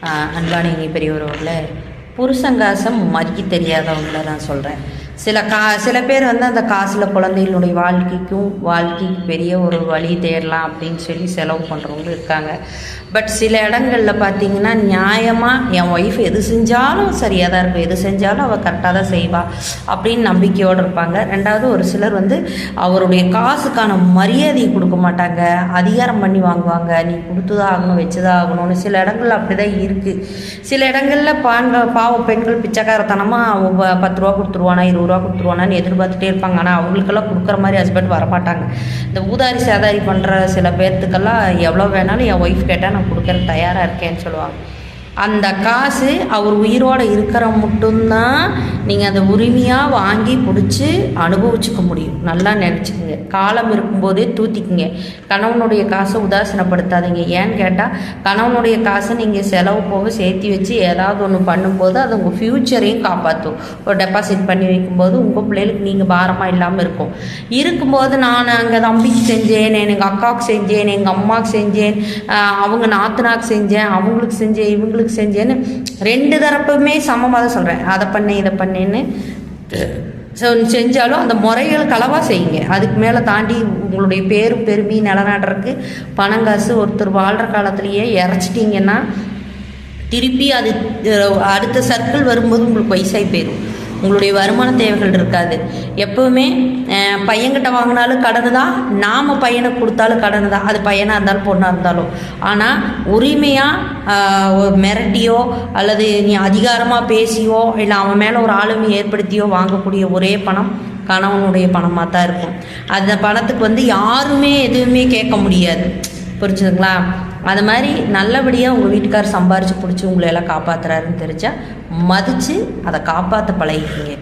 அன்பான இனி பெரியவர்களே, புருஷங்காசம் மதிக்க தெரியாதவங்கள நான் சொல்கிறேன். சில பேர் வந்து அந்த காசில் குழந்தைகளுடைய வாழ்க்கைக்கு பெரிய ஒரு வழி தேடலாம் அப்படின்னு சொல்லி செலவு பண்ணுறவங்களும் இருக்காங்க. பட் சில இடங்களில் பார்த்திங்கன்னா நியாயமாக என் ஒய்ஃப் எது செஞ்சாலும் சரியாக தான் இருக்கும், எது செஞ்சாலும் அவள் கரெக்டாக தான் செய்வாள் அப்படின்னு நம்பிக்கையோடு இருப்பாங்க. ரெண்டாவது, ஒரு சிலர் வந்து அவருடைய காசுக்கான மரியாதையை கொடுக்க மாட்டாங்க, அதிகாரம் பண்ணி வாங்குவாங்க. நீ கொடுத்துதான் ஆகணும், வச்சுதான் ஆகணும்னு. சில இடங்களில் அப்படி தான் இருக்குது. சில இடங்களில் பாவம் பெண்கள் பிச்சைக்காரத்தனமாக 10 ரூபா கொடுத்துருவானா, 20 ரூபா கொடுத்துருவானான்னு எதிர்பார்த்துட்டே இருப்பாங்க. ஆனால் அவங்களுக்கெல்லாம் கொடுக்குற மாதிரி ஹஸ்பண்ட் வரமாட்டாங்க. இந்த ஊதாரி சாதாரி பண்ணுற சில பேர்த்துக்கெல்லாம் எவ்வளோ வேணாலும் என் ஒய்ஃப் கேட்டால் நான் கொடுக்குறதுக்கு தயாராக இருக்கேன்னு சொல்லுவாங்க. அந்த காசு அவர் உயிரோடு இருக்கிற மட்டும்தான் நீங்கள் அந்த உரிமையாக வாங்கி பிடிச்சி அனுபவிச்சுக்க முடியும். நல்லா நினச்சிக்கோங்க. காலம் இருக்கும்போதே தூத்திக்குங்க. கணவனுடைய காசை உதாசீனப்படுத்தாதீங்க. ஏன்னு கேட்டால் கணவனுடைய காசை நீங்கள் செலவு போக சேர்த்து வச்சு ஏதாவது ஒன்று பண்ணும்போது அது உங்கள் ஃப்யூச்சரையும் காப்பாற்றும். ஒரு டெபாசிட் பண்ணி வைக்கும்போது உங்கள் பிள்ளைகளுக்கு நீங்கள் பாரமாக இல்லாமல் இருக்கும்போது நான் அங்கே தம்பிக்கு செஞ்சேன், எங்கள் அக்காவுக்கு செஞ்சேன், எங்கள் அம்மாவுக்கு செஞ்சேன், அவங்க நாத்தனாக்கு செஞ்சேன், அவங்களுக்கு செஞ்சேன், இவங்களுக்கு செஞ்சேன்னு 2 தரப்புமே சமமாக தான் சொல்கிறேன். அதை பண்ணேன் இதை பண்ணேன்னு செஞ்சாலும் அந்த முறைகள் களவாக செய்யுங்க. அதுக்கு மேலே தாண்டி உங்களுடைய பேரும் பெருமையும் நிலநாட்டுறதுக்கு பணங்காசு ஒருத்தர் வாழ்கிற காலத்துலேயே இறச்சிட்டிங்கன்னா திருப்பி அது அடுத்த சர்க்கிள் வரும்போது உங்களுக்கு வயசாகி போயிடும். உங்களுடைய வருமான தேவைகள் இருக்காது. எப்போவுமே பையன்கிட்ட வாங்கினாலும் கடன் தான், நாம் பையனுக்கு கொடுத்தாலும் கடன் தான். அது பையனாக இருந்தாலும் பொண்ணாக இருந்தாலும். ஆனால் உரிமையாக மிரட்டியோ அல்லது நீ அதிகாரமாக பேசியோ இல்லை அவன் மேலே ஒரு ஆளுமை ஏற்படுத்தியோ வாங்கக்கூடிய ஒரே பணம் கணவனுடைய பணமாக தான் இருக்கும். அந்த பணத்துக்கு வந்து யாருமே எதுவுமே கேட்க முடியாது. புரிஞ்சுதுங்களா? அது மாதிரி நல்லபடியாக உங்கள் வீட்டுக்காரர் சம்பாரித்து பிடிச்சி உங்களை எல்லாம் காப்பாற்றுறாருன்னு தெரிஞ்சால் மதித்து அதை காப்பாற்ற பழகிக்கிங்க.